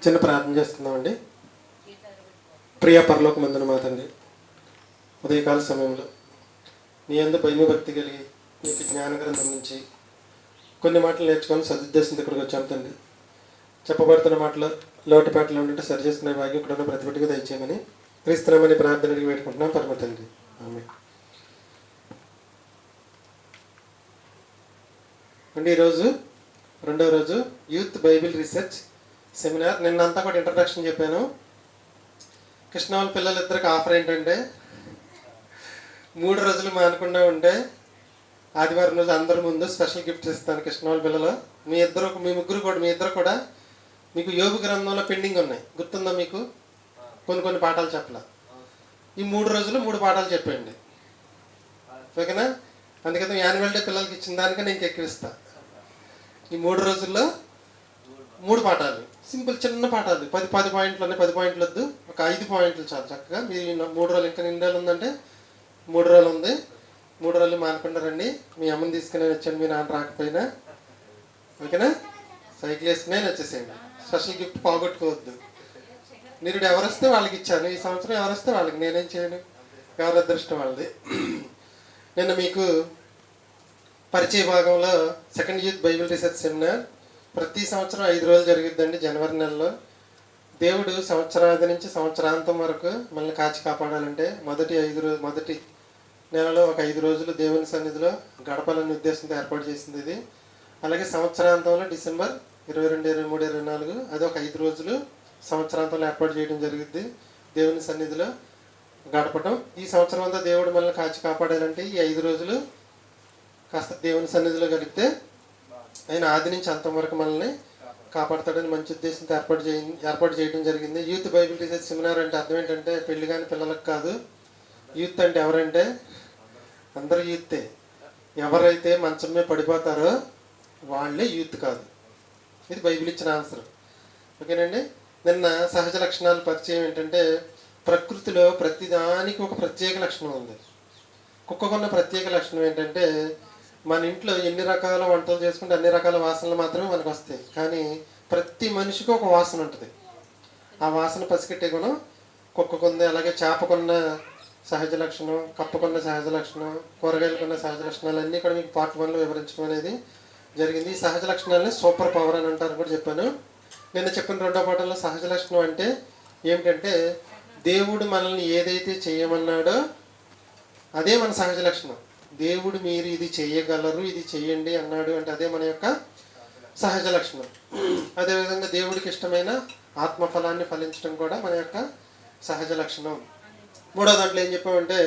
చిన్న ప్రార్థన చేస్తున్నామండి. ప్రియ పరలోకమందున మా తండ్రి, ఉదయకాల సమయంలో నీ యందు భయభక్తి కలిగి నీకు జ్ఞాన గ్రంథం నుంచి కొన్ని మాటలు నేర్చుకొని సదుద్దేశంతో ఇక్కడికి వచ్చాం తండ్రి. చెప్పబడుతున్న మాటలు లోటుపాట్లు ఉంటే సరి చేసుకునే భాగ్యం ఇక్కడ ఉన్న ప్రతిపటిగా దయచేయమని క్రీస్తునామని ప్రార్థన అడిగి పెట్టుకుంటున్నాం పరమ తండ్రి. ఆమేన్. అండి ఈరోజు రెండవ రోజు యూత్ బైబిల్ రీసెర్చ్ సెమినార్. నిన్నంతా కూడా ఇంట్రడక్షన్ చెప్పాను. కృష్ణవాళ్ళ పిల్లలిద్దరికి ఆఫర్ ఏంటంటే 3 రోజులు మానకుండా ఉంటే ఆదివారం రోజు అందరి ముందు స్పెషల్ గిఫ్ట్స్ ఇస్తాను. కృష్ణవాళ్ళ పిల్లలు మీ ఇద్దరు కూడా మీకు యోబు గ్రంథంలో పెండింగ్ ఉన్నాయి. గుర్తుందా మీకు? కొన్ని పాఠాలు చెప్పలా. ఈ 3 రోజులు 3 పాఠాలు చెప్పండి, ఓకేనా? అందుకని యాన్యువల్ డే పిల్లలకి ఇచ్చిన దానికే నేను ఎక్కిస్తా. ఈ 3 రోజుల్లో 3 పాఠాలు, సింపుల్ చిన్న పాఠాలు, 10 పాయింట్లు ఉన్నాయి. 10 పాయింట్లు వద్దు, ఒక 5 పాయింట్లు చాలు. చక్కగా మీరు 3 రోజులు, ఇంకా 2 రోజులు ఉందంటే 3 రోజులు ఉంది. 3 రోజులు మానకుండా రండి. మీ అమ్మని తీసుకుని వచ్చాను, మీ నాన్న రాకపోయినా, ఓకేనా? సైకిల్ వేసుకునే వచ్చేసేయండి. స్పెషల్ గిఫ్ట్ పోగొట్టుకోవద్దు. మీరు ఎవరు వస్తే వాళ్ళకి ఇచ్చాను. ఈ సంవత్సరం ఎవరు వస్తే వాళ్ళకి, నేనేం చేయను, ఎవరి అదృష్టం వాళ్ళది. నిన్న మీకు పరిచయ భాగంలో second youth Bible research seminar ప్రతి సంవత్సరం 5 రోజులు జరుగుతుందండి. జనవరి నెలలో దేవుడు సంవత్సరాది నుంచి సంవత్సరాంతం వరకు మనల్ని కాచి కాపాడాలంటే మొదటి నెలలో ఒక 5 రోజులు దేవుని సన్నిధిలో గడపాలనే ఉద్దేశంతో ఏర్పాటు చేసింది ఇది. అలాగే సంవత్సరాంతంలో డిసెంబర్ 22, 23, 24 అది ఒక 5 రోజులు సంవత్సరాంతంలో ఏర్పాటు చేయడం జరుగుద్ది. దేవుని సన్నిధిలో గడపటం. ఈ సంవత్సరం అంతా దేవుడు మనల్ని కాచి కాపాడాలంటే ఈ 5 రోజులు కాస్త దేవుని సన్నిధిలో గడిపితే ఆయన ఆది నుంచి అంతం వరకు మనల్ని కాపాడతాడని మంచి ఉద్దేశంతో ఏర్పాటు చేయడం జరిగింది. యూత్ బైబిల్ రీసెర్చ్ సెమినార్ అంటే అర్థం ఏంటంటే పెళ్లి కాని పిల్లలకు కాదు. యూత్ అంటే ఎవరంటే అందరూ యూతే. ఎవరైతే మంచం మీద పడిపోతారో వాళ్ళే యూత్ కాదు. ఇది బైబిల్ ఇచ్చిన ఆన్సర్, ఓకేనండి. నిన్న సహజ లక్షణాల పరిచయం ఏంటంటే ప్రకృతిలో ప్రతిదానికి ఒక ప్రత్యేక లక్షణం ఉంది. కుక్కకున్న ప్రత్యేక లక్షణం ఏంటంటే మన ఇంట్లో ఎన్ని రకాల వంటలు చేసుకుంటే అన్ని రకాల వాసనలు మాత్రమే మనకు వస్తాయి. కానీ ప్రతి మనిషికి ఒక వాసన ఉంటుంది. ఆ వాసన పసిగట్టే గుణం కుక్కకుంది. అలాగే చేపకున్న సహజ లక్షణం, కప్పకున్న సహజ లక్షణం, కూరగాయలకున్న సహజ లక్షణాలు అన్నీ కూడా మీకు పార్ట్ 1లో వివరించడం అనేది జరిగింది. ఈ సహజ లక్షణాలని సూపర్ పవర్ అని అంటారు కూడా చెప్పాను. నిన్న చెప్పిన 2వ పాఠంలో సహజ లక్షణం అంటే ఏమిటంటే దేవుడు మనల్ని ఏదైతే చేయమన్నాడో అదే మన సహజ లక్షణం. దేవుడు మీరు ఇది చేయగలరు, ఇది చెయ్యండి అన్నాడు అంటే అదే మన యొక్క సహజ లక్షణం. అదేవిధంగా దేవుడికి ఇష్టమైన ఆత్మఫలాన్ని ఫలించడం కూడా మన యొక్క సహజ లక్షణం. 3వ దాంట్లో ఏం చెప్పామంటే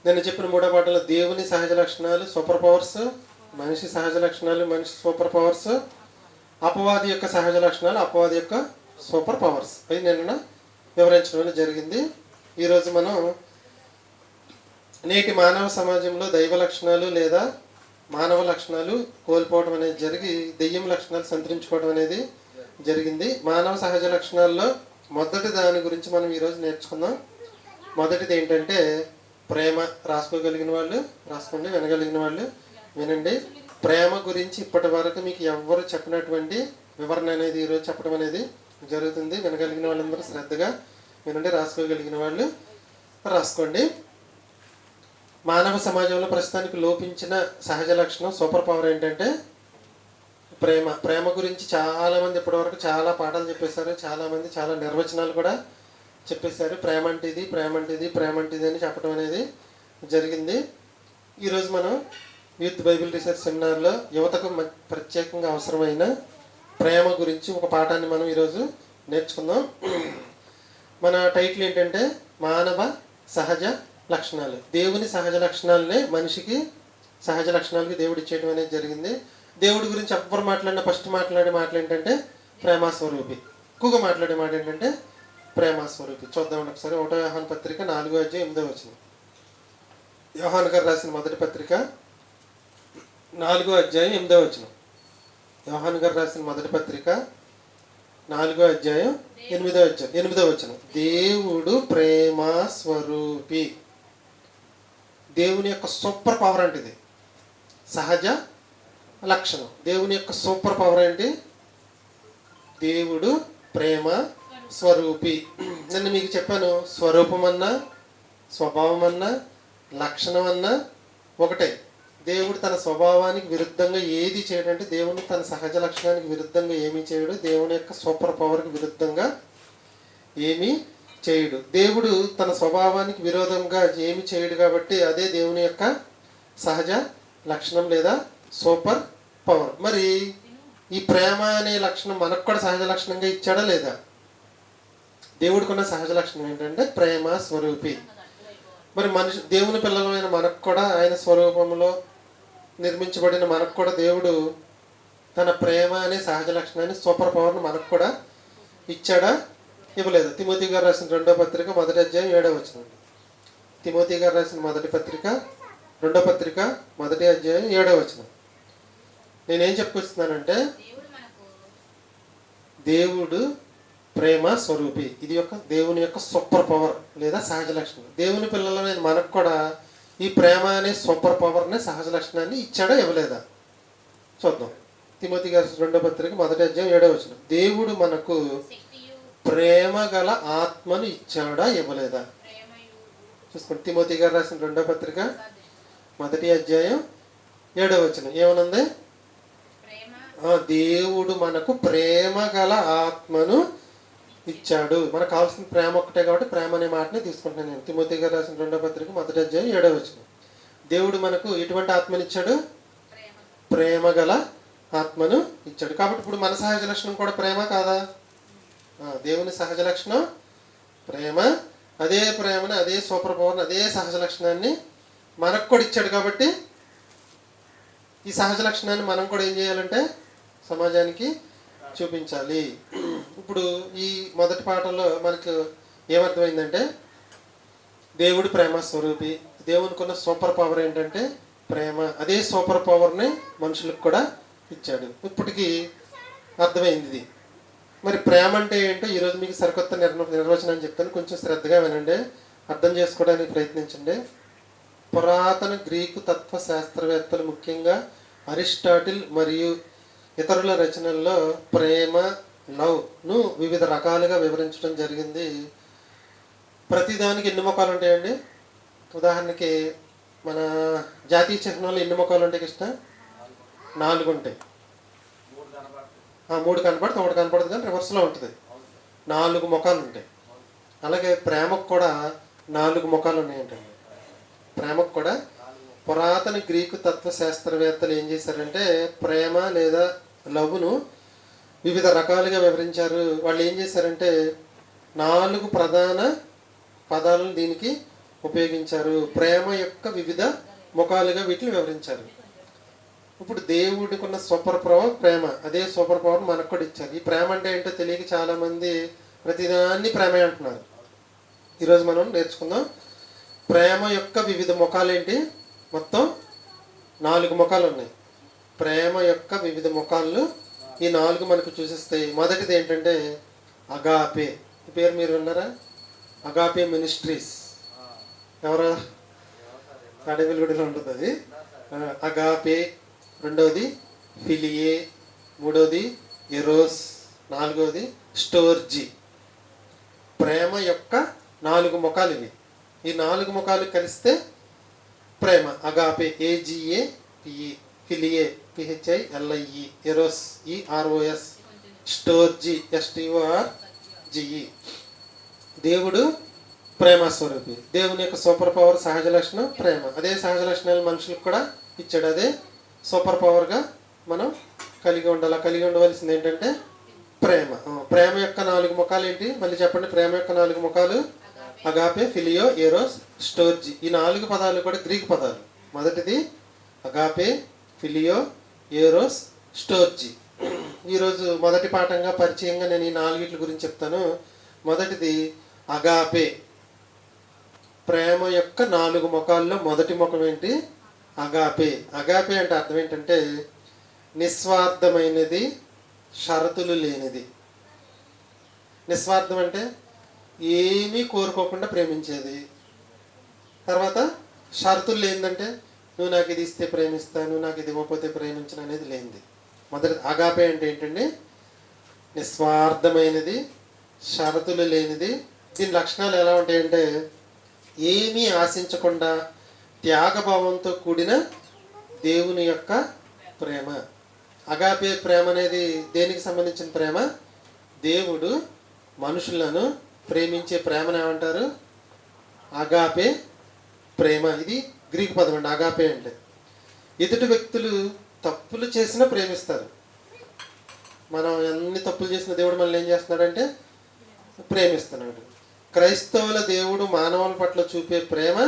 నేను చెప్పిన 3వ పాఠంలో దేవుని సహజ లక్షణాలు సూపర్ పవర్స్, మనిషి సహజ లక్షణాలు మనిషి సూపర్ పవర్స్, అపవాది యొక్క సహజ లక్షణాలు అపవాది యొక్క సూపర్ పవర్స్ అవి నిన్న వివరించడం జరిగింది. ఈరోజు మనం నేటి మానవ సమాజంలో దైవ లక్షణాలు లేదా మానవ లక్షణాలు కోల్పోవడం అనేది జరిగి దెయ్యం లక్షణాలు సంతరించుకోవడం అనేది జరిగింది. మానవ సహజ లక్షణాల్లో మొదటి దాని గురించి మనం ఈరోజు నేర్చుకుందాం. మొదటిది ఏంటంటే ప్రేమ. రాసుకోగలిగిన వాళ్ళు రాసుకోండి, వినగలిగిన వాళ్ళు వినండి. ప్రేమ గురించి ఇప్పటి వరకు మీకు ఎవ్వరు చెప్పినటువంటి వివరణ అనేది ఈరోజు చెప్పడం అనేది జరుగుతుంది. వినగలిగిన వాళ్ళందరూ శ్రద్ధగా వినండి, రాసుకోగలిగిన వాళ్ళు రాసుకోండి. మానవ సమాజంలో ప్రస్తుతానికి లోపించిన సహజ లక్షణం సూపర్ పవర్ ఏంటంటే ప్రేమ. ప్రేమ గురించి చాలామంది ఇప్పటివరకు చాలా పాఠాలు చెప్పేశారు. చాలామంది చాలా నిర్వచనాలు కూడా చెప్పేశారు. ప్రేమ అంటే ఇది, ప్రేమ అంటే ఇది, ప్రేమ అంటే ఇది అని చెప్పడం అనేది జరిగింది. ఈరోజు మనం యూత్ బైబిల్ రీసెర్చ్ సెమినార్లో యువతకు ప్రత్యేకంగా అవసరమైన ప్రేమ గురించి ఒక పాఠాన్ని మనం ఈరోజు నేర్చుకుందాం. మన టైటిల్ ఏంటంటే మానవ సహజ లక్షణాలు. దేవుని సహజ లక్షణాలనే మనిషికి సహజ లక్షణాలకి దేవుడు ఇచ్చేయడం అనేది జరిగింది. దేవుడి గురించి ఎవ్వరు మాట్లాడినా ఫస్ట్ మాట్లాడే మాటలు ఏంటంటే ప్రేమస్వరూపి. ఎక్కువగా మాట్లాడే మాట ఏంటంటే ప్రేమస్వరూపి. చూద్దామండి ఒకసారి. 1వ యోహాను పత్రిక 4వ అధ్యాయం 8వ వచనం. యోహాను గారు రాసిన మొదటి పత్రిక 4వ అధ్యాయం 8వ వచనం. యోహాను గారు రాసిన మొదటి పత్రిక 4వ అధ్యాయం 8వ వచనం. దేవుడు ప్రేమ స్వరూపి. దేవుని యొక్క సూపర్ పవర్ అంటే ఇది సహజ లక్షణం. దేవుని యొక్క సూపర్ పవర్ ఏంటి? దేవుడు ప్రేమ స్వరూపి. నేను మీకు చెప్పాను, స్వరూపం అన్నా స్వభావం అన్నా లక్షణం అన్నా ఒకటే. దేవుడు తన స్వభావానికి విరుద్ధంగా ఏది చేయడంటే, దేవుడు తన సహజ లక్షణానికి విరుద్ధంగా ఏమీ చేయడు. దేవుని యొక్క సూపర్ పవర్కి విరుద్ధంగా ఏమీ చేయడు. దేవుడు తన స్వభావానికి విరోధంగా ఏమి చేయడు కాబట్టి అదే దేవుని యొక్క సహజ లక్షణం లేదా సూపర్ పవర్. మరి ఈ ప్రేమ అనే లక్షణం మనకు కూడా సహజ లక్షణంగా ఇచ్చాడా లేదా? దేవుడికున్న సహజ లక్షణం ఏంటంటే ప్రేమ స్వరూపి. మరి దేవుని పిల్లలమైన మనకు కూడా ఆయన స్వరూపంలో నిర్మించబడిన మనకు కూడా దేవుడు తన ప్రేమ అనే సహజ లక్షణాన్ని సూపర్ పవర్ను మనకు కూడా ఇచ్చాడా ఇవ్వలేదు? తిమోతి గారు రాసిన 2వ పత్రిక 1వ అధ్యాయం 7వ వచనం. తిమోతి గారు రాసిన 1వ పత్రిక 2వ పత్రిక 1వ అధ్యాయం 7వ వచనం. నేనేం చెప్పుకొస్తున్నానంటే దేవుడు ప్రేమ స్వరూపి. ఇది దేవుని యొక్క సూపర్ పవర్ లేదా సహజ లక్షణం. దేవుని పిల్లలమైన మనకు కూడా ఈ ప్రేమ అనే సూపర్ పవర్ని సహజ లక్షణాన్ని ఇచ్చాడా ఇవ్వలేదా చూద్దాం. తిమోతి గారి 2వ పత్రిక 1వ అధ్యాయం 7వ వచనం. దేవుడు మనకు ప్రేమ గల ఆత్మను ఇచ్చాడా ఇవ్వలేదా? చూసుకోండి. తిమోతి గారు రాసిన 2వ పత్రిక 1వ అధ్యాయం 7వ వచనం ఏమనుంది? దేవుడు మనకు ప్రేమ గల ఆత్మను ఇచ్చాడు. మనకు కావాల్సిన ప్రేమ ఒక్కటే కాబట్టి ప్రేమ అనే మాటని తీసుకుంటున్నాను నేను. తిమోతి గారు రాసిన 2వ పత్రిక 1వ అధ్యాయం 7వ వచనం. దేవుడు మనకు ఎటువంటి ఆత్మను ఇచ్చాడు? ప్రేమ గల ఆత్మను ఇచ్చాడు. కాబట్టి ఇప్పుడు మన సహజ లక్షణం కూడా ప్రేమ కాదా? దేవుని సహజ లక్షణం ప్రేమ. అదే ప్రేమని, అదే సూపర్ పవర్ని, అదే సహజ లక్షణాన్ని మనకు కూడా ఇచ్చాడు. కాబట్టి ఈ సహజ లక్షణాన్ని మనం కూడా ఏం చేయాలంటే సమాజానికి చూపించాలి. ఇప్పుడు ఈ మొదటి పాఠంలో మనకు ఏమర్థమైందంటే దేవుడు ప్రేమ స్వరూపి. దేవునికి ఉన్న సూపర్ పవర్ ఏంటంటే ప్రేమ. అదే సూపర్ పవర్ని మనుషులకు కూడా ఇచ్చాడు. ఇప్పటికీ అర్థమైంది ఇది. మరి ప్రేమ అంటే ఏంటో ఈరోజు మీకు సరికొత్త నిర్వచనం చెప్తాను. కొంచెం శ్రద్ధగా వినండి, అర్థం చేసుకోవడానికి ప్రయత్నించండి. పురాతన గ్రీకు తత్వ శాస్త్రవేత్తలు ముఖ్యంగా అరిస్టాటిల్ మరియు ఇతరుల రచనల్లో ప్రేమ లవ్ను వివిధ రకాలుగా వివరించడం జరిగింది. ప్రతిదానికి ఎన్ని ముఖాలు ఉంటాయండి? ఉదాహరణకి మన జాతీయ చిహ్నంలో ఎన్ని ముఖాలు ఉంటాయి కృష్ణ? 4 ఉంటాయి. 3 కనపడుతుంది, 1 కనపడుతుంది కానీ రివర్స్లో ఉంటుంది. 4 ముఖాలు ఉంటాయి. అలాగే ప్రేమకు కూడా 4 ముఖాలు ఉన్నాయంటండి. ప్రేమకు కూడా పురాతన గ్రీకు తత్వ శాస్త్రవేత్తలు ఏం చేశారంటే ప్రేమ లేదా లవ్ను వివిధ రకాలుగా వివరించారు. వాళ్ళు ఏం చేశారంటే 4 ప్రధాన పదాలను దీనికి ఉపయోగించారు. ప్రేమ యొక్క వివిధ ముఖాలుగా వీటిని వివరించారు. ఇప్పుడు దేవుడికి ఉన్న సూపర్ పవర్ ప్రేమ. అదే సూపర్ పవర్ మనకు కూడా ఇచ్చారు. ఈ ప్రేమ అంటే ఏంటో తెలియక చాలామంది ప్రతిదాన్ని ప్రేమే అంటున్నారు. ఈరోజు మనం నేర్చుకుందాం ప్రేమ యొక్క వివిధ ముఖాలు ఏంటి. మొత్తం 4 ముఖాలు ఉన్నాయి. ప్రేమ యొక్క వివిధ ముఖాలు ఈ 4 మనకు చూసిస్తాయి. మొదటిది ఏంటంటే అగాపే. ఈ పేరు మీరు విన్నారా? Agape ministries. ఎవరు? తాడేపల్లిగూడలో ఉంటుంది అది. అగాపే. రెండవది ఫిలియే. మూడవది ఎరోస్. 4వది స్టోర్జీ. ప్రేమ యొక్క 4 ముఖాలు ఇవి. ఈ 4 ముఖాలు కలిస్తే ప్రేమ. Agape AGA PE, philia PHILIE, eros EROS, storge STORGE. దేవుడు ప్రేమ స్వరూపి. దేవుని యొక్క సూపర్ పవర్ సహజ లక్షణం ప్రేమ. అదే సహజ లక్షణాలు మనుషులకు కూడా ఇచ్చాడు. అదే సూపర్ పవర్గా మనం కలిగి ఉండాలి. కలిగి ఉండవలసింది ఏంటంటే ప్రేమ. ప్రేమ యొక్క 4 ముఖాలు ఏంటి మళ్ళీ చెప్పండి? ప్రేమ యొక్క 4 ముఖాలు అగాపే, ఫిలియో, ఎరోస్, స్టోర్జీ. ఈ 4 పదాలు కూడా గ్రీకు పదాలు. మొదటిది అగాపే, ఫిలియో, ఎరోస్, స్టోర్జీ. ఈరోజు మొదటి పాఠంగా పరిచయంగా నేను ఈ 4 గురించి చెప్తాను. మొదటిది అగాపే. ప్రేమ యొక్క 4 ముఖాల్లో మొదటి ముఖం ఏంటి? అగాపే. అగాపే అంటే అర్థం ఏంటంటే నిస్వార్థమైనది, షరతులు లేనిది. నిస్వార్థం అంటే ఏమీ కోరుకోకుండా ప్రేమించేది. తర్వాత షరతులు లేనిదంటే నువ్వు నాకు ఇది ఇస్తే ప్రేమిస్తాను, నాకు ఇది ఇవ్వకపోతే ప్రేమించను అనేది లేనిది. మొదటి అగాపే అంటే ఏంటండి? నిస్వార్థమైనది, షరతులు లేనిది. దీని లక్షణాలు ఎలా ఉంటాయంటే ఏమీ ఆశించకుండా త్యాగభావంతో కూడిన దేవుని యొక్క ప్రేమ. అగాపే ప్రేమ అనేది దేనికి సంబంధించిన ప్రేమ? దేవుడు మనుషులను ప్రేమించే ప్రేమను ఏమంటారు? అగాపే ప్రేమ. ఇది గ్రీకు పదం అండి. అగాపే అంటే ఎదుటి వ్యక్తులు తప్పులు చేసినా ప్రేమిస్తారు. మనం ఎన్ని తప్పులు చేసిన దేవుడు మనల్ని ఏం చేస్తున్నాడంటే ప్రేమిస్తున్నాడు. క్రైస్తవుల దేవుడు మానవుల పట్ల చూపే ప్రేమ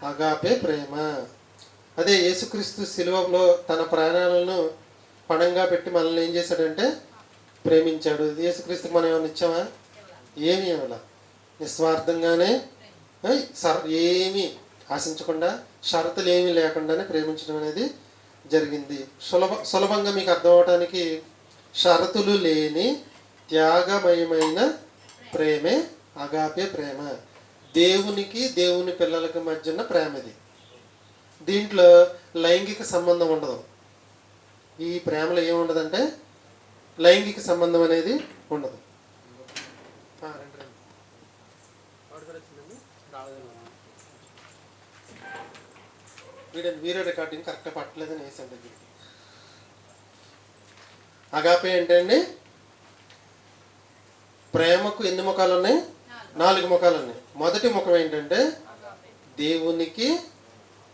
అగాపే ప్రేమ. అదే యేసుక్రీస్తు శిలువలో తన ప్రాణాలను పణంగా పెట్టి మనల్ని ఏం చేశాడంటే ప్రేమించాడు. యేసుక్రీస్తుకి మనం ఏమైనా ఇచ్చామా? ఏమీ ఇవ్వాల. నిస్వార్థంగానే ఏమీ ఆశించకుండా షరతులు ఏమీ లేకుండానే ప్రేమించడం అనేది జరిగింది. సులభంగా మీకు అర్థం అవడానికి షరతులు లేని త్యాగమయమైన ప్రేమే అగాపే ప్రేమ. దేవునికి దేవుని పిల్లలకి మధ్య ఉన్న ప్రేమ ఇది. దీంట్లో లైంగిక సంబంధం ఉండదు. ఈ ప్రేమలో ఏముండదంటే లైంగిక సంబంధం అనేది ఉండదు. వీడియో రికార్డింగ్ కరెక్ట్గా పట్టలేదని వేసాను దగ్గరికి. అగాపే ఏంటండి? ప్రేమకు ఎన్ని ముఖాలు ఉన్నాయి? 4 ముఖాలు ఉన్నాయి. మొదటి ముఖం ఏంటంటే దేవునికి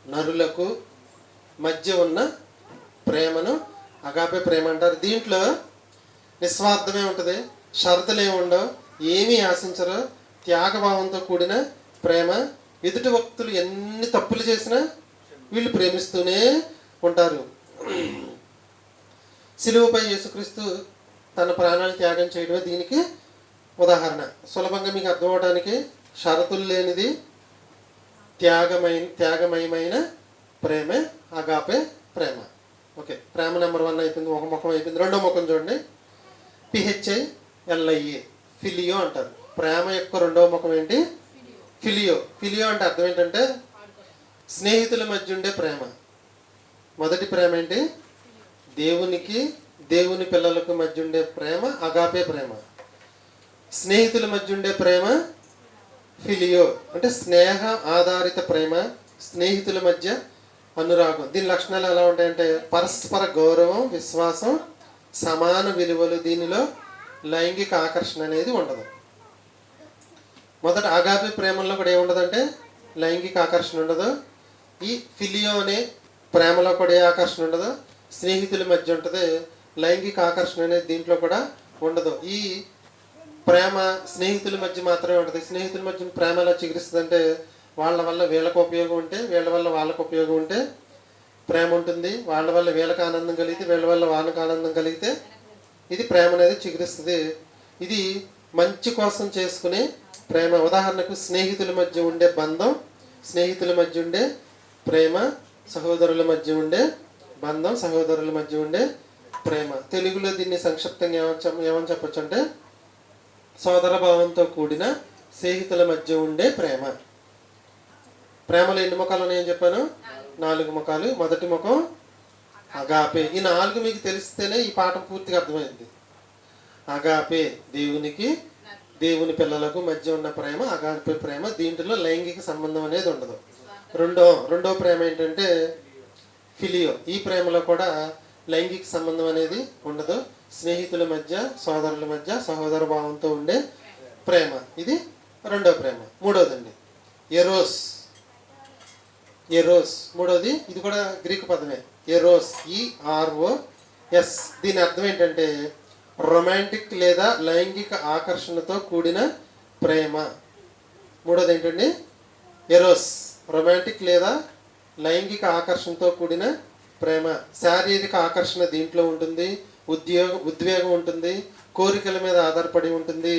నరులకు మధ్య ఉన్న ప్రేమను అగాపే ప్రేమ అంటారు. దీంట్లో నిస్వార్థమే ఉంటుంది, షరతులు ఏమి ఉండవు, ఏమీ ఆశించరు, త్యాగభావంతో కూడిన ప్రేమ. ఎదుటి వ్యక్తులు ఎన్ని తప్పులు చేసినా వీళ్ళు ప్రేమిస్తూనే ఉంటారు. శిలువపై యేసుక్రీస్తు తన ప్రాణాలు త్యాగం చేయడమే దీనికి ఉదాహరణ. సులభంగా మీకు అర్థం అవడానికి షరతులు లేనిది త్యాగమయమైన ప్రేమే అగాపే ప్రేమ. ఓకే, ప్రేమ నెంబర్ 1 అయిపోయింది. ఒక ముఖం అయిపోయింది. రెండో ముఖం చూడండి. PHILIA, ఫిలియో అంటారు. ప్రేమ యొక్క రెండవ ముఖం ఏంటి? ఫిలియో. ఫిలియో అంటే అర్థం ఏంటంటే స్నేహితుల మధ్య ఉండే ప్రేమ. మొదటి ప్రేమ ఏంటి? దేవునికి దేవుని పిల్లలకు మధ్య ఉండే ప్రేమ అగాపే ప్రేమ. స్నేహితుల మధ్య ఉండే ప్రేమ ఫిలియో అంటే స్నేహ ఆధారిత ప్రేమ, స్నేహితుల మధ్య అనురాగం. దీని లక్షణాలు ఎలా ఉంటాయంటే పరస్పర గౌరవం, విశ్వాసం, సమాన విలువలు. దీనిలో లైంగిక ఆకర్షణ అనేది ఉండదు. మొదట అగాపే ప్రేమలో కూడా ఏముండదంటే లైంగిక ఆకర్షణ ఉండదు. ఈ ఫిలియో అనే ప్రేమలో కూడా ఏ ఆకర్షణ ఉండదు. స్నేహితుల మధ్య ఉంటుంది. లైంగిక ఆకర్షణ అనేది దీంట్లో కూడా ఉండదు. ఈ ప్రేమ స్నేహితుల మధ్య మాత్రమే ఉంటుంది. స్నేహితుల మధ్య ప్రేమ ఎలా చిగురిస్తుంది అంటే వాళ్ళ వల్ల వీళ్ళకు ఉపయోగం ఉంటే, వీళ్ళ వల్ల వాళ్ళకు ఉపయోగం ఉంటే ప్రేమ ఉంటుంది. వాళ్ళ వల్ల వీళ్ళకి ఆనందం కలిగితే, వీళ్ళ వల్ల వాళ్ళకి ఆనందం కలిగితే ఇది ప్రేమ అనేది చిగురిస్తుంది. ఇది మంచి కోసం చేసుకునే ప్రేమ. ఉదాహరణకు స్నేహితుల మధ్య ఉండే బంధం, స్నేహితుల మధ్య ఉండే ప్రేమ, సహోదరుల మధ్య ఉండే బంధం, సహోదరుల మధ్య ఉండే ప్రేమ. తెలుగులో దీన్ని సంక్షిప్తంగా ఏమని చెప్పచ్చు అంటే సోదర భావంతో కూడిన స్నేహితుల మధ్య ఉండే ప్రేమ. ప్రేమలో ఎన్ని ముఖాలు ఉన్నాయని చెప్పాను? 4 ముఖాలు. మొదటి ముఖం అగాపే. ఈ 4 మీకు తెలిస్తేనే ఈ పాఠం పూర్తిగా అర్థమైంది. అగాపే దేవునికి దేవుని పిల్లలకు మధ్య ఉన్న ప్రేమ అగాపే ప్రేమ. దీంట్లో లైంగిక సంబంధం అనేది ఉండదు. రెండో ప్రేమ ఏంటంటే ఫిలియో. ఈ ప్రేమలో కూడా లైంగిక సంబంధం అనేది ఉండదు. స్నేహితుల మధ్య, సోదరుల మధ్య సహోదర భావంతో ఉండే ప్రేమ. ఇది రెండో ప్రేమ. మూడోదండి ఎరోస్. ఎరోస్ మూడోది. ఇది కూడా గ్రీకు పదమే. Eros, EROS. దీని అర్థం ఏంటంటే రొమాంటిక్ లేదా లైంగిక ఆకర్షణతో కూడిన ప్రేమ. మూడోది ఏంటండి? ఎరోస్. రొమాంటిక్ లేదా లైంగిక ఆకర్షణతో కూడిన ప్రేమ. శారీరక ఆకర్షణ దీంట్లో ఉంటుంది, ఉద్వేగం ఉంటుంది, కోరికల మీద ఆధారపడి ఉంటుంది.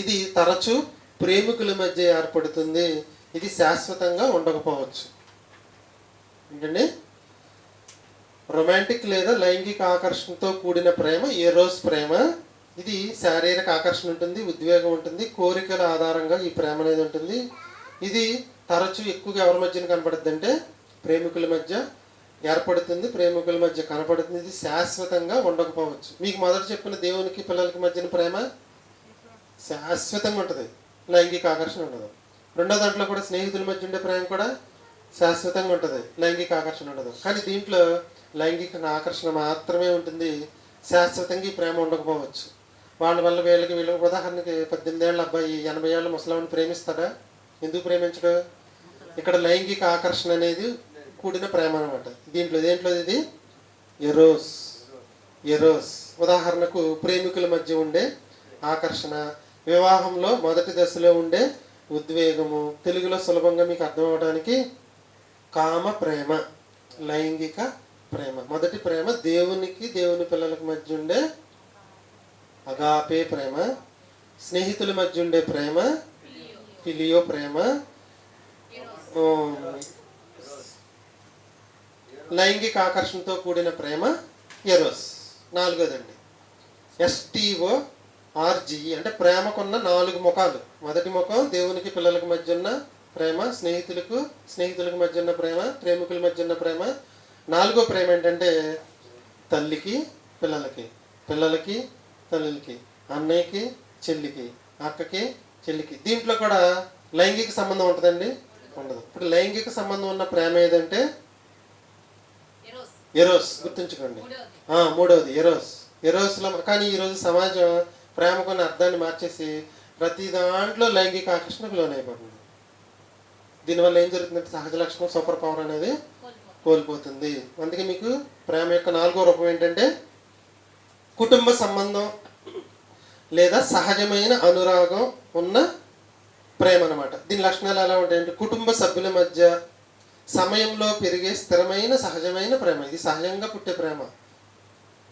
ఇది తరచూ ప్రేమికుల మధ్య ఏర్పడుతుంది. ఇది శాశ్వతంగా ఉండకపోవచ్చు. ఏంటండి? రొమాంటిక్ లేదా లైంగిక ఆకర్షణతో కూడిన ప్రేమ ఎరోస్ ప్రేమ. ఇది శారీరక ఆకర్షణ ఉంటుంది, ఉద్వేగం ఉంటుంది, కోరికల ఆధారంగా ఈ ప్రేమ అనేది ఉంటుంది. ఇది తరచూ ఎక్కువగా ఎవరి మధ్యన కనపడుద్ది అంటే ప్రేమికుల మధ్య ఏర్పడుతుంది, ప్రేమికుల మధ్య కనపడుతుంది. ఇది శాశ్వతంగా ఉండకపోవచ్చు. మీకు మొదట చెప్పిన దేవునికి పిల్లలకి మధ్యన ప్రేమ శాశ్వతంగా ఉంటుంది, లైంగిక ఆకర్షణ ఉండదు. రెండో దాంట్లో కూడా స్నేహితుల మధ్య ఉండే ప్రేమ కూడా శాశ్వతంగా ఉంటుంది, లైంగిక ఆకర్షణ ఉండదు. కానీ దీంట్లో లైంగిక ఆకర్షణ మాత్రమే ఉంటుంది, శాశ్వతంగా ఈ ప్రేమ ఉండకపోవచ్చు. వాళ్ళ వల్ల వీళ్ళకి ఉదాహరణకి 18 ఏళ్ళ అబ్బాయి 80 ఏళ్ళ ముసలావిని ప్రేమిస్తాడా? ఎందుకు ప్రేమించడు? ఇక్కడ లైంగిక ఆకర్షణ అనేది కూడిన ప్రేమ అనమాట. దేంట్లో ఇది ఎరోస్. ఎరోస్ ఉదాహరణకు ప్రేమికుల మధ్య ఉండే ఆకర్షణ, వివాహంలో మొదటి దశలో ఉండే ఉద్వేగము, తెలుగులో సులభంగా మీకు అర్థం అవడానికి కామ ప్రేమ, లైంగిక ప్రేమ. మొదటి ప్రేమ దేవునికి దేవుని పిల్లలకి మధ్య ఉండే అగాపే ప్రేమ, స్నేహితుల మధ్య ఉండే ప్రేమ ఫిలియో ప్రేమ, లైంగిక ఆకర్షణతో కూడిన ప్రేమ ఎరోస్. నాలుగోదండి STORGE, అంటే ప్రేమకున్న 4 ముఖాలు. మొదటి ముఖం దేవునికి పిల్లలకి మధ్య ఉన్న ప్రేమ, స్నేహితులకు మధ్య ఉన్న ప్రేమ, ప్రేమికుల మధ్య ఉన్న ప్రేమ. నాలుగో ప్రేమ ఏంటంటే తల్లికి పిల్లలకి, పిల్లలకి తల్లికి, అన్నయ్యకి చెల్లికి, అక్కకి చెల్లికి. దీంట్లో కూడా లైంగిక సంబంధం ఉంటుందండి? ఉండదు. ఇప్పుడు లైంగిక సంబంధం ఉన్న ప్రేమ ఏదంటే ఎరోస్. గుర్తుంచుకోండి. మూడవది ఎరోస్. ఎరోస్లో కానీ ఈరోజు సమాజం ప్రేమకున్న అర్థాన్ని మార్చేసి ప్రతి దాంట్లో లైంగిక ఆకర్షణకు లోనైపోతుంది. దీనివల్ల ఏం జరుగుతుందంటే సహజ లక్షణం, సూపర్ పవర్ అనేది కోల్పోతుంది. అందుకే మీకు ప్రేమ యొక్క 4వ రూపం ఏంటంటే కుటుంబ సంబంధం లేదా సహజమైన అనురాగం ఉన్న ప్రేమ అనమాట. దీని లక్షణాలు ఎలా ఉంటాయంటే కుటుంబ సభ్యుల మధ్య సమయంలో పెరిగే స్థిరమైన సహజమైన ప్రేమ. ఇది సహజంగా పుట్టే ప్రేమ.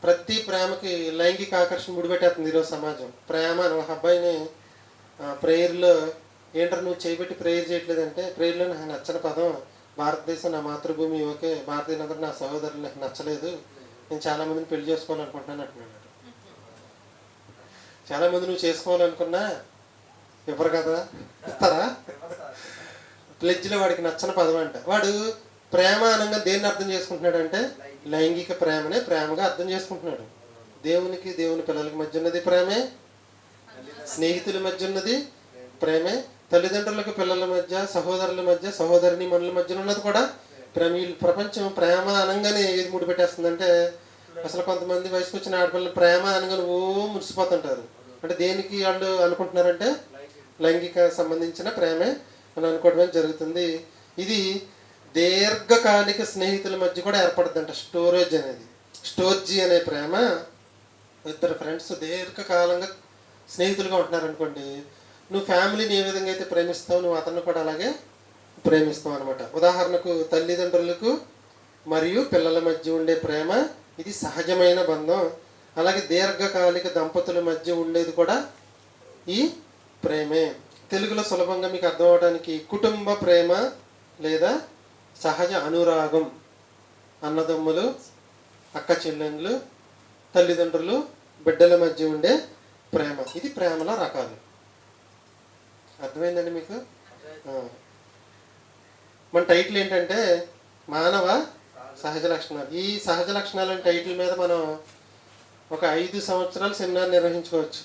ప్రతి ప్రేమకి లైంగిక ఆకర్షణ ముడిపెట్టేస్తుంది ఈరోజు సమాజం. ప్రేమ అని ఒక అబ్బాయిని ప్రేయర్లో ఏంటో నువ్వు చేయబెట్టి ప్రేయర్ చేయట్లేదంటే, ప్రేయర్లో నాకు నచ్చని పదం భారతదేశం నా మాతృభూమి, ఓకే భారతీయులందరూ నా సహోదరులు నాకు నచ్చలేదు, నేను చాలామందిని పెళ్లి చేసుకోవాలనుకుంటున్నాను అంటున్నాడు. చాలామంది నువ్వు చేసుకోవాలనుకున్నా ఎవరు కదా ఇస్తారా? ప్లెడ్జ్లో వాడికి నచ్చని పదం అంట. వాడు ప్రేమ అనగా దేన్ని అర్థం చేసుకుంటున్నాడు అంటే లైంగిక ప్రేమనే ప్రేమగా అర్థం చేసుకుంటున్నాడు. దేవునికి దేవుని పిల్లలకి మధ్య ఉన్నది ప్రేమే, స్నేహితుల మధ్య ఉన్నది ప్రేమే, తల్లిదండ్రులకు పిల్లల మధ్య, సహోదరుల మధ్య, సహోదరిని మనుల మధ్య ఉన్నది కూడా ప్రేమ. ఈ ప్రపంచం ప్రేమ అనగానే ఏది ముడిపెట్టేస్తుందంటే అసలు కొంతమంది వయసుకు వచ్చిన ఆడపిల్లలు ప్రేమ అనగానే మురిసిపోతుంటారు. అంటే దేనికి వాళ్ళు అనుకుంటున్నారంటే లైంగిక సంబంధించిన ప్రేమే అని అనుకోవడమే జరుగుతుంది. ఇది దీర్ఘకాలిక స్నేహితుల మధ్య కూడా ఏర్పడుతుందంట స్టోరేజ్ అనేది. స్టోర్జీ అనే ప్రేమ, ఇద్దరు ఫ్రెండ్స్ దీర్ఘకాలంగా స్నేహితులుగా ఉంటున్నారు అనుకోండి, నువ్వు ఫ్యామిలీని ఏ విధంగా అయితే ప్రేమిస్తావు నువ్వు అతన్ని కూడా అలాగే ప్రేమిస్తావు అనమాట. ఉదాహరణకు తల్లిదండ్రులకు మరియు పిల్లల మధ్య ఉండే ప్రేమ ఇది సహజమైన బంధం. అలాగే దీర్ఘకాలిక దంపతుల మధ్య ఉండేది కూడా ఈ ప్రేమే. తెలుగులో సులభంగా మీకు అర్థం అవడానికి కుటుంబ ప్రేమ లేదా సహజ అనురాగం, అన్నదమ్ములు, అక్క చెల్లెళ్ళు, తల్లిదండ్రులు, బిడ్డల మధ్య ఉండే ప్రేమ. ఇది ప్రేమల రకాలు. అర్థమైందండి మీకు? మన టైటిల్ ఏంటంటే మానవ సహజ లక్షణాలు. ఈ సహజ లక్షణాల టైటిల్ మీద మనం ఒక 5 సంవత్సరాలు సెమినార్ నిర్వహించుకోవచ్చు.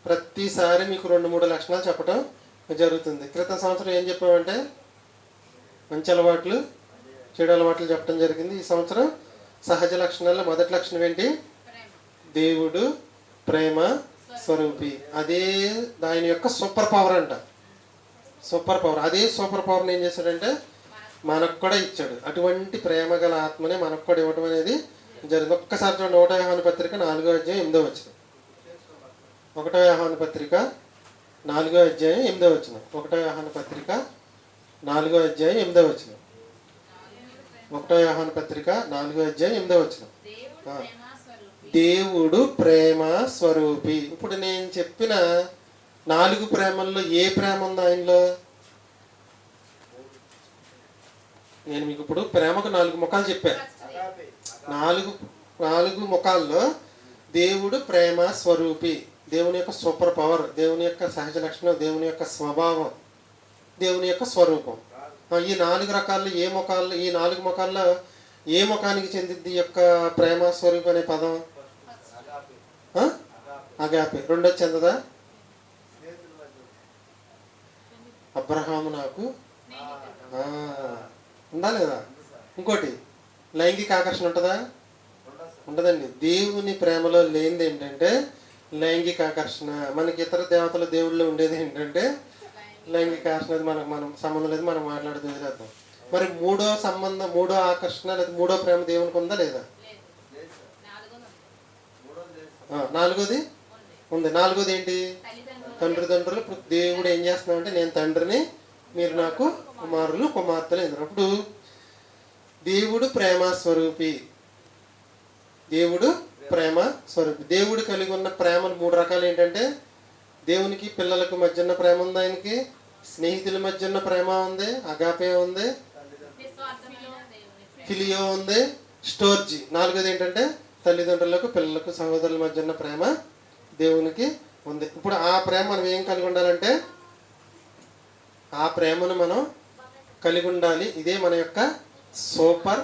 ప్రతిసారి మీకు 2-3 లక్షణాలు చెప్పడం జరుగుతుంది. క్రితం సంవత్సరం ఏం చెప్పామంటే మంచి అలవాట్లు, చెడు అలవాట్లు చెప్పడం జరిగింది. ఈ సంవత్సరం సహజ లక్షణాల్లో మొదటి లక్షణం ఏంటి? దేవుడు ప్రేమ స్వరూపి. అదే దాని యొక్క సూపర్ పవర్ అంట. Super power. అదే సూపర్ పవర్ని ఏం చేశాడంటే మనకు కూడా ఇచ్చాడు. అటువంటి ప్రేమ గల ఆత్మనే మనకు కూడా ఇవ్వడం అనేది జరిగింది. ఒక్కసారి చూడండి, 1వ యోహాను పత్రిక 4వ అధ్యాయం 8వ వచనం. 1వ యోహాను పత్రిక 4వ అధ్యాయం 8వ వచనం. 1వ యోహాను పత్రిక 4వ అధ్యాయం 8వ వచనం. 1వ యోహాను పత్రిక 4వ అధ్యాయం 8వ వచనం. దేవుడు ప్రేమ స్వరూపి. ఇప్పుడు నేను చెప్పిన 4 ప్రేమల్లో ఏ ప్రేమ ఉంది ఆయనలో? నేను మీకు ఇప్పుడు ప్రేమకు 4 ముఖాలు చెప్పాను. 4 ముఖాల్లో దేవుడు ప్రేమ స్వరూపి. దేవుని యొక్క సూపర్ పవర్, దేవుని యొక్క సహజ లక్షణం, దేవుని యొక్క స్వభావం, దేవుని యొక్క స్వరూపం. ఈ 4 రకాల్లో ఏ ముఖాల్లో, ఈ 4 ముఖాల్లో ఏ ముఖానికి చెందింది ఈ యొక్క ప్రేమ స్వరూపం అనే పదం? అగాపే. రెండోది చెందదా? అబ్రహాము నాకు ఉందా లేదా? ఇంకోటి లైంగిక ఆకర్షణ ఉంటుందా? ఉండదండి. దేవుని ప్రేమలో లేనిది ఏంటంటే లైంగిక ఆకర్షణ. మనకి ఇతర దేవతల దేవుళ్ళు ఉండేది ఏంటంటే లైంగిక ఆకర్షణ. మనం సంబంధం లేదు, మనం మాట్లాడుతూ వదిలేద్దాం. మరి మూడో ఆకర్షణ లేదా మూడో ప్రేమ దేవునికి ఉందా లేదా? నాలుగోది ఉంది. నాలుగోది ఏంటి? తండ్రులు. ఇప్పుడు దేవుడు ఏం చేస్తున్నాడంటే నేను తండ్రిని, మీరు నాకు కుమారులు కుమార్తెలు ఎదురప్పుడు దేవుడు ప్రేమ స్వరూపి. దేవుడు ప్రేమ స్వరూపి. దేవుడు కలిగి ఉన్న ప్రేమలు 3 రకాలు ఏంటంటే దేవునికి పిల్లలకు మధ్య ఉన్న ప్రేమ ఉంది, ఆయనకి స్నేహితుల మధ్య ఉన్న ప్రేమ ఉంది, అగాపే ఉంది, ఫిలియో ఉంది, స్టోర్జీ. 4వది ఏంటంటే తల్లిదండ్రులకు పిల్లలకు సహోదరుల మధ్య ఉన్న ప్రేమ దేవునికి ఉంది. ఇప్పుడు ఆ ప్రేమ మనం ఏం కలిగి ఉండాలంటే ఆ ప్రేమను మనం కలిగి ఉండాలి. ఇదే మన యొక్క సూపర్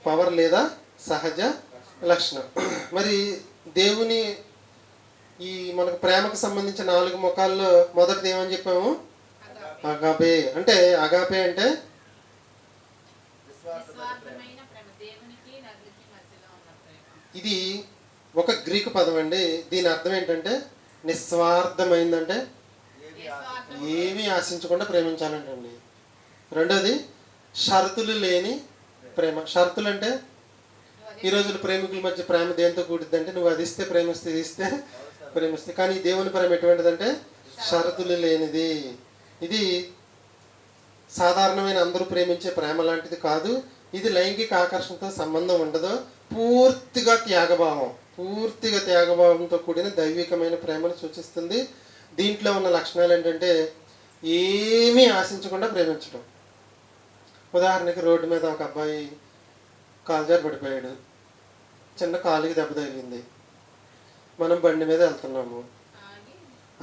పవర్ లేదా సహజ లక్షణం. మరి దేవుని ఈ మనకు ప్రేమకు సంబంధించిన 4 ముఖాల్లో మొదటిది ఏమని చెప్పాము? అగాపే. అంటే అగాపే అంటే ఇది ఒక గ్రీకు పదం అండి. దీని అర్థం ఏంటంటే నిస్వార్థమైందంటే ఏమీ ఆశించకుండా ప్రేమించాలంటండి. రెండోది షరతులు లేని ప్రేమ. షరతులు అంటే ఈ రోజుల ప్రేమికుల మధ్య ప్రేమ దేంతో కూడిద్దంటే నువ్వు అది ఇస్తే ప్రేమిస్తే, ఇది ఇస్తే ప్రేమిస్తే. కానీ దేవుని ప్రేమ ఎటువంటిదంటే షరతులు లేనిది. ఇది సాధారణమైన అందరూ ప్రేమించే ప్రేమ లాంటిది కాదు. ఇది లైంగిక ఆకర్షణతో సంబంధం ఉండదు. పూర్తిగా త్యాగభావంతో కూడిన దైవికమైన ప్రేమను సూచిస్తుంది. దీంట్లో ఉన్న లక్షణాలు ఏంటంటే ఏమీ ఆశించకుండా ప్రేమించడం. ఉదాహరణకి రోడ్డు మీద ఒక అబ్బాయి కాలుజారి పడిపోయాడు, చిన్న కాలుకి దెబ్బ తగిలింది. మనం బండి మీద వెళ్తున్నాము,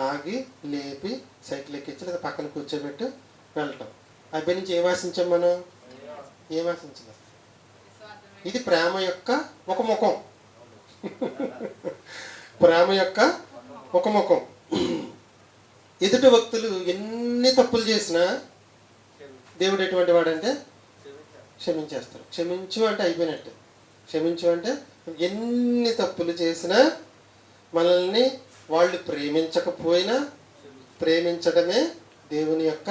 ఆగి లేపి సైకిల్ ఎక్కించి లేదా పక్కన కూర్చోబెట్టి వెళ్ళటం. అబ్బాయి నుంచి ఏం ఆశించాం మనం? ఏం ఆశించలేదు. ఇది ప్రేమ యొక్క ఒక ముఖం. ప్రేమ యొక్క ఒక ముఖం. ఎదుటి వ్యక్తులు ఎన్ని తప్పులు చేసినా దేవుడు ఎటువంటి వాడంటే క్షమించేస్తాడు. క్షమించు అంటే అయిపోయినట్టు. క్షమించు అంటే ఎన్ని తప్పులు చేసినా మనల్ని వాళ్ళు ప్రేమించకపోయినా ప్రేమించడమే దేవుని యొక్క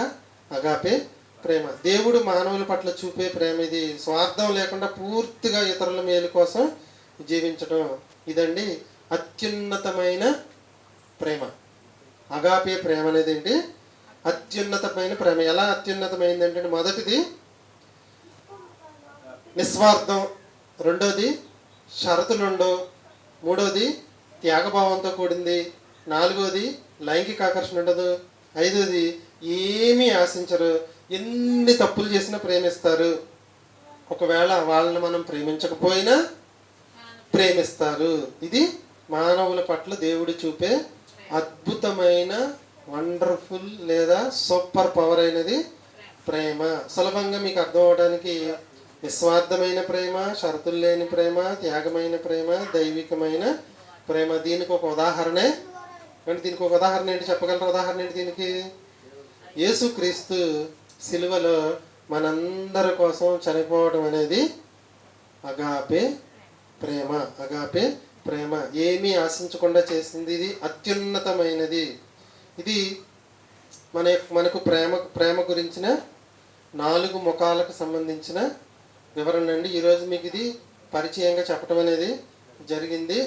అగాపే ప్రేమ. దేవుడు మానవుల పట్ల చూపే ప్రేమ ఇది. స్వార్థం లేకుండా పూర్తిగా ఇతరుల మేలు కోసం జీవించడం. ఇదండి అత్యున్నతమైన ప్రేమ. అగాపే ప్రేమ అనేది ఏంటి? అత్యున్నతమైన ప్రేమ. ఎలా అత్యున్నతమైందంటే మొదటిది నిస్వార్థం, రెండోది షరతులుండవు, మూడోది త్యాగభావంతో కూడింది, నాలుగోది లైంగిక ఆకర్షణ ఉండదు, ఐదోది ఏమీ ఆశించరు, ఎన్ని తప్పులు చేసినా ప్రేమిస్తారు. ఒకవేళ వాళ్ళని మనం ప్రేమించకపోయినా ప్రేమిస్తారు. ఇది మానవుల పట్ల దేవుడు చూపే అద్భుతమైన వండర్ఫుల్ లేదా సూపర్ పవర్ అయినది ప్రేమ. సులభంగా మీకు అర్థం అవడానికి నిస్వార్థమైన ప్రేమ, షరతులు లేని ప్రేమ, త్యాగమైన ప్రేమ, దైవికమైన ప్రేమ. దీనికి ఒక ఉదాహరణే అంటే దీనికి ఒక ఉదాహరణ ఏంటి చెప్పగలరు? ఉదాహరణ ఏంటి దీనికి? యేసుక్రీస్తు సిలువలో మనందరి కోసం చనిపోవడం అనేది అగాపే ప్రేమ. అగాపే ప్రేమ ఏమీ ఆశించకుండా చేసింది. ఇది అత్యున్నతమైనది. ఇది మనకు ప్రేమ గురించిన 4 ముఖాలకు సంబంధించిన వివరణ అండి. ఈరోజు మీకు ఇది పరిచయంగా చెప్పడం అనేది జరిగింది.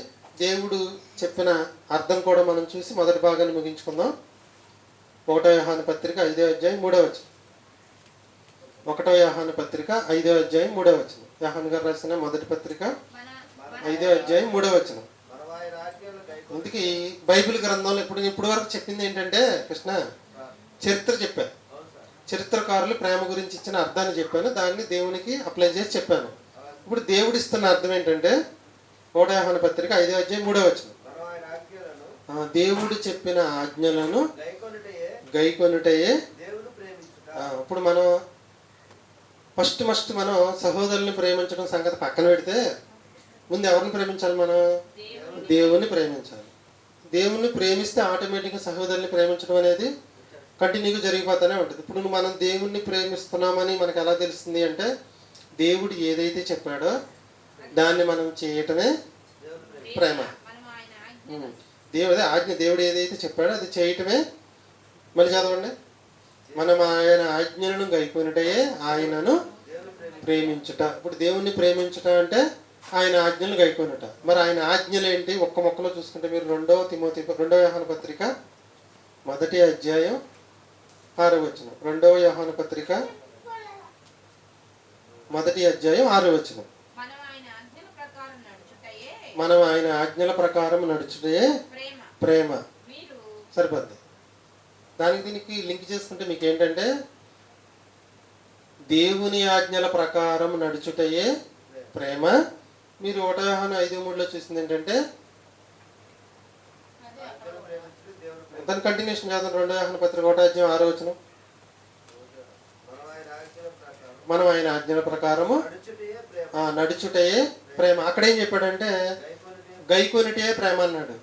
దేవుడు చెప్పిన అర్థం కూడా మనం చూసి మొదటి భాగాన్ని ముగించుకుందాం. 1 యోహాను పత్రిక 5వ అధ్యాయం 3వ వచనం. 1 యోహాను పత్రిక 5వ అధ్యాయం 3వ వచనం. యోహాను గారు రాసిన మొదటి పత్రిక 5వ అధ్యాయం 3వ వచనం. ఇందుకే బైబిల్ గ్రంథంలో ఇప్పుడు వరకు చెప్పింది ఏంటంటే కృష్ణ చరిత్ర చెప్పాను. చరిత్రకారులు ప్రేమ గురించి ఇచ్చిన అర్థాన్ని చెప్పాను, దాన్ని దేవునికి అప్లై చేసి చెప్పాను. ఇప్పుడు దేవుడు ఇస్తున్న అర్థం ఏంటంటే 1 యోహాను పత్రిక 5వ అధ్యాయం 3వ వచనం. దేవుడు చెప్పిన ఆజ్ఞలను గైకొనుటయే. ఇప్పుడు మనం ఫస్ట్ మనం సహోదరుల్ని ప్రేమించడం సంగతి పక్కన పెడితే ముందు ఎవరిని ప్రేమించాలి? మనం దేవుణ్ణి ప్రేమించాలి. దేవుణ్ణి ప్రేమిస్తే ఆటోమేటిక్గా సహోదరుల్ని ప్రేమించడం అనేది కంటిన్యూగా జరిగిపోతూనే ఉంటుంది. ఇప్పుడు మనం దేవుణ్ణి ప్రేమిస్తున్నామని మనకు ఎలా తెలుస్తుంది అంటే, దేవుడు ఏదైతే చెప్పాడో దాన్ని మనం చేయటమే ప్రేమ. దేవుడు ఏదైతే చెప్పాడో అది చేయటమే. మళ్ళీ చదవండి. మనం ఆయన ఆజ్ఞలను గైకొనుటే ఆయనను ప్రేమించుట. ఇప్పుడు దేవుణ్ణి ప్రేమించుట అంటే ఆయన ఆజ్ఞలు గైకొనుట. మరి ఆయన ఆజ్ఞలు ఏంటి? ఒక్క మొక్కలో చూసుకుంటే మీరు 2 యోహాను పత్రిక 1వ అధ్యాయం 6వ వచనం. 2 యోహాను పత్రిక 1వ అధ్యాయం 6వ వచనం. మనం ఆయన ఆజ్ఞల ప్రకారం నడుచుటే ప్రేమ. సరిపోద్ది. దానికి దీనికి లింక్ చేసుకుంటే మీకు ఏంటంటే, దేవుని ఆజ్ఞల ప్రకారం నడుచుటయే ప్రేమ. మీరు 1 యోహాను 5:3 చూసింది ఏంటంటే, దాని కంటిన్యూషన్ చేద్దాం. 2 యోహాను పత్రిక 1వ అధ్యాయం 6వ వచనం. మనం ఆయన ఆజ్ఞల ప్రకారము నడుచుటయే ప్రేమ. అక్కడేం చెప్పాడంటే, గైకొనుటే ప్రేమ అన్నాడు.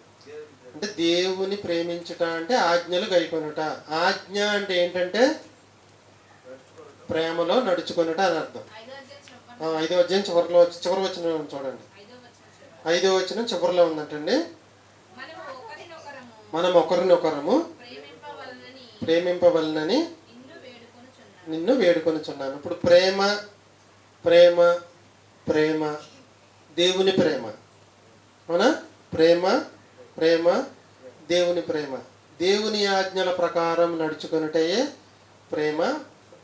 అంటే దేవుని ప్రేమించుట అంటే ఆజ్ఞలు గైకొనుట. ఆజ్ఞ అంటే ఏంటంటే ప్రేమలో నడుచుకొనుట అని అర్థం. 5వ అధ్యాయం చివరి వచనం చూడండి. 5వ వచనం చివరిలో ఉందంటండి. మనం ఒకరినొకరము ప్రేమింపవలనని నిన్ను వేడుకొనుచున్నాను. ఇప్పుడు ప్రేమ ప్రేమ ప్రేమ దేవుని ప్రేమ, అవునా? ప్రేమ దేవుని ప్రేమ. దేవుని ఆజ్ఞల ప్రకారం నడుచుకొనుటయే ప్రేమ.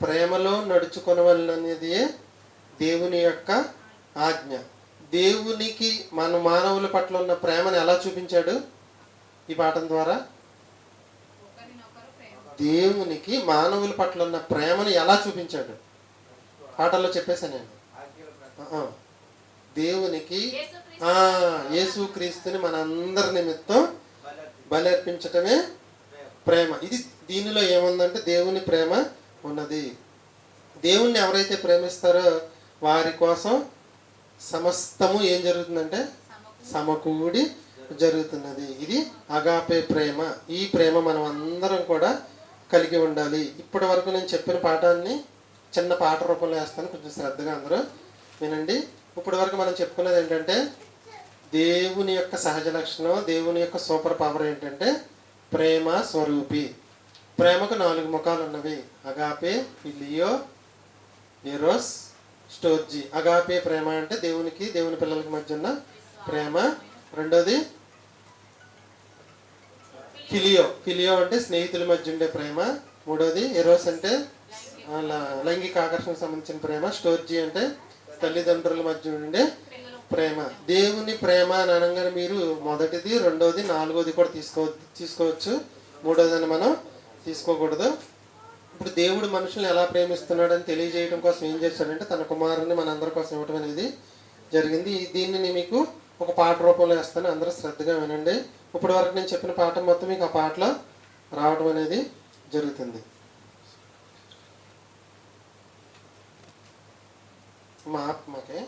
ప్రేమలో నడుచుకొనవలనది దేవుని యొక్క ఆజ్ఞ. దేవునికి మన మానవుల పట్ల ఉన్న ప్రేమను ఎలా చూపించాడు? ఈ పాఠం ద్వారా దేవునికి మానవుల పట్ల ఉన్న ప్రేమను ఎలా చూపించాడు పాఠంలో చెప్పేశాను నేను. దేవునికి యేసుక్రీస్తుని మనందరి నిమిత్తం బలి అర్పించటమే ప్రేమ. ఇది దీనిలో ఏముందంటే దేవుని ప్రేమ ఉన్నది. దేవుణ్ణి ఎవరైతే ప్రేమిస్తారో వారి కోసం సమస్తము ఏం జరుగుతుందంటే సమకూడి జరుగుతున్నది. ఇది అగాపే ప్రేమ. ఈ ప్రేమ మనం అందరం కూడా కలిగి ఉండాలి. ఇప్పటి వరకు నేను చెప్పిన పాఠాన్ని చిన్న పాట రూపంలో వేస్తాను, కొంచెం శ్రద్ధగా అందరూ వినండి. ఇప్పటి వరకు మనం చెప్పుకున్నది ఏంటంటే, దేవుని యొక్క సహజ లక్షణం, దేవుని యొక్క సూపర్ పవర్ ఏంటంటే ప్రేమ స్వరూపి. ప్రేమకు 4 ముఖాలు ఉన్నవి: అగాపే, ఫిలియో, ఎరోస్, స్టోర్జీ. అగాపే ప్రేమ అంటే దేవునికి దేవుని పిల్లలకి మధ్య ఉన్న ప్రేమ. రెండోది ఫిలియో అంటే స్నేహితుల మధ్య ఉండే ప్రేమ. మూడోది ఎరోస్ అంటే లైంగిక ఆకర్షణకు సంబంధించిన ప్రేమ. స్టోర్జీ అంటే తల్లిదండ్రుల మధ్య ఉండే ప్రేమ. దేవుని ప్రేమ అని అనగానే మీరు మొదటిది, రెండోది, నాలుగోది కూడా తీసుకోవచ్చు. మూడోదని మనం తీసుకోకూడదు. ఇప్పుడు దేవుడు మనుషుల్ని ఎలా ప్రేమిస్తున్నాడని తెలియజేయడం కోసం ఏం చేశాడంటే తన కుమారుని మనందరి కోసం ఇవ్వటం అనేది జరిగింది. దీన్ని మీకు ఒక పాట రూపంలో వేస్తాను, అందరూ శ్రద్ధగా వినండి. ఇప్పటి వరకు నేను చెప్పిన పాఠం మొత్తం మీకు ఆ పాటలో రావడం అనేది జరుగుతుంది. మా ఆత్మకే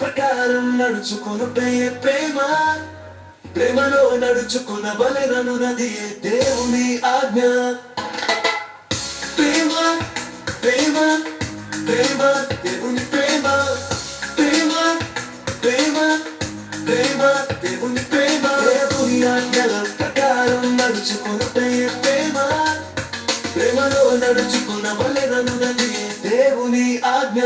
ప్రకారం నడుచుకొనుటే ప్రేమ. ప్రేమలో నడుచుకొనవలెననున్నది దేవుని ఆజ్ఞ. ప్రేమ ప్రేమ ప్రేమ దేవుని ప్రేమ. ప్రేమ ప్రేమ ప్రేమ దేవుని ప్రేమ. దేవుని ఆజ్ఞల ప్రకారం నడుచుకొనుటే ప్రేమ. ప్రేమలో నడుచుకొనవలెననున్నది దేవుని ఆజ్ఞ.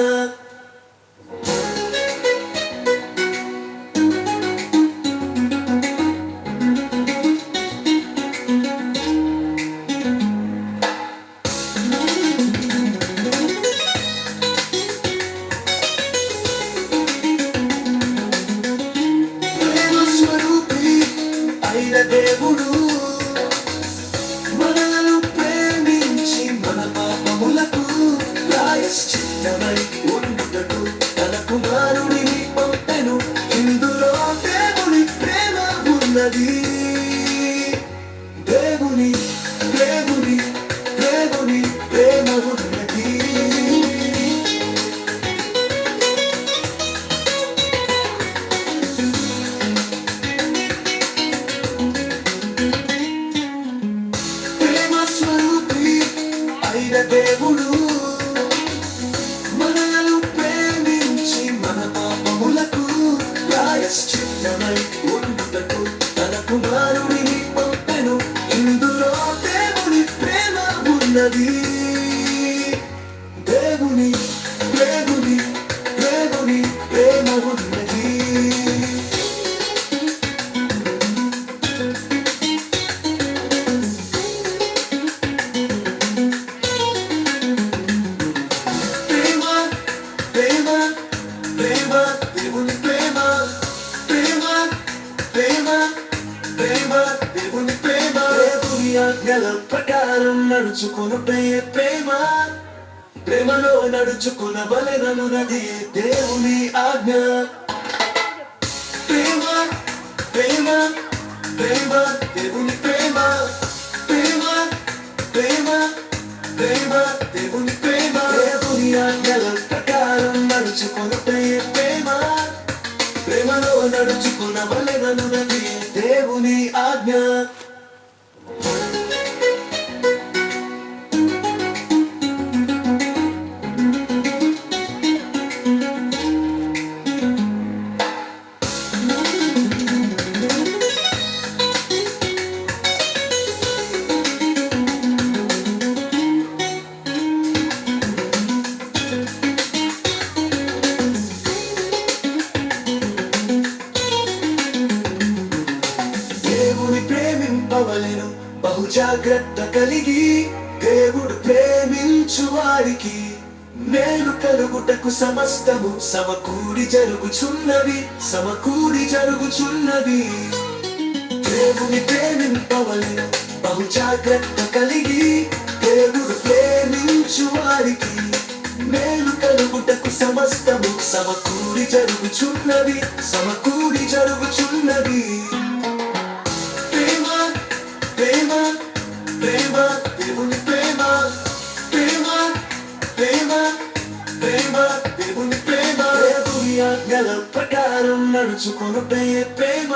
దేవుడు మనలను ప్రేమించి మన పాపములకు ప్రాయశ్చిత్తమై ఉండుటకు తన కుమారుడిని పంపెను. ఇందులో దేవుని ప్రేమ ఉన్నది. దేవుని దేవుని దేవుని ప్రేమ ఉన్నది. ప్రేమ ప్రేమ ప్రేమ దేవుని ప్రేమ ప్రేమ ప్రేమ ప్రేమ దేవుని ప్రేమ. దేవుని ఆజ్ఞల ప్రకారం నడుచుకొనుటే ప్రేమ. ప్రేమలో నడుచుకునవలెననున్నది దేవుని ఆజ్ఞ. ప్రేమ ప్రేమ ప్రేమ దేవుని ప్రేమ ప్రేమ ప్రేమ ప్రేమ దేవుని ప్రేమ. దేవుని ఆజ్ఞల ప్రకారం నడుచుకొనుటే ప్రేమ. ప్రేమలో నడుచుకునవలెననున్నది దేవుని ఆజ్ఞ. దేవుని ప్రేమింపవలెను బహు జాగ్రత్త కలిగి. దేవుడు ప్రేమించు వారికి మేలు కలుగుటకు సమస్తము సమకూడి జరుగుచున్నవి సమకూడి జరుగుచున్నవి. దేవుని ప్రేమింపవలెను బహు జాగ్రత్త కలిగి. దేవుడు ప్రేమించు వారికి మేలు కలుగుటకు సమస్తము సమకూడి జరుగుచున్నవి సమకూడి జరుగుచున్నవి. ప్రేమ ప్రేమ ప్రేమ దేవుని ప్రేమ ప్రేమ ప్రేమ ప్రేమ దేవుని ప్రేమ. దేవుని ఆజ్ఞల ప్రకారం నడుచుకొనుటే ప్రేమ.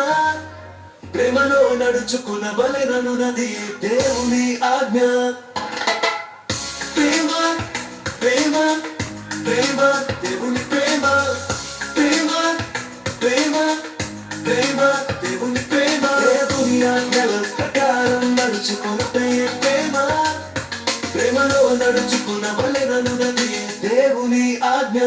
ప్రేమలో నడుచుకునవలెననున్నది దేవుని ఆజ్ఞ. ప్రేమ ప్రేమ ప్రేమ దేవుని ప్రేమ ప్రేమ ప్రేమ ప్రేమ దేవుని ప్రేమ. దేవుని ఆజ్ఞల ప్రకారం నడుచుకొనుటే ప్రేమ. ప్రేమలో నడుచుకునవలెననున్నది దేవుని ఆజ్ఞ.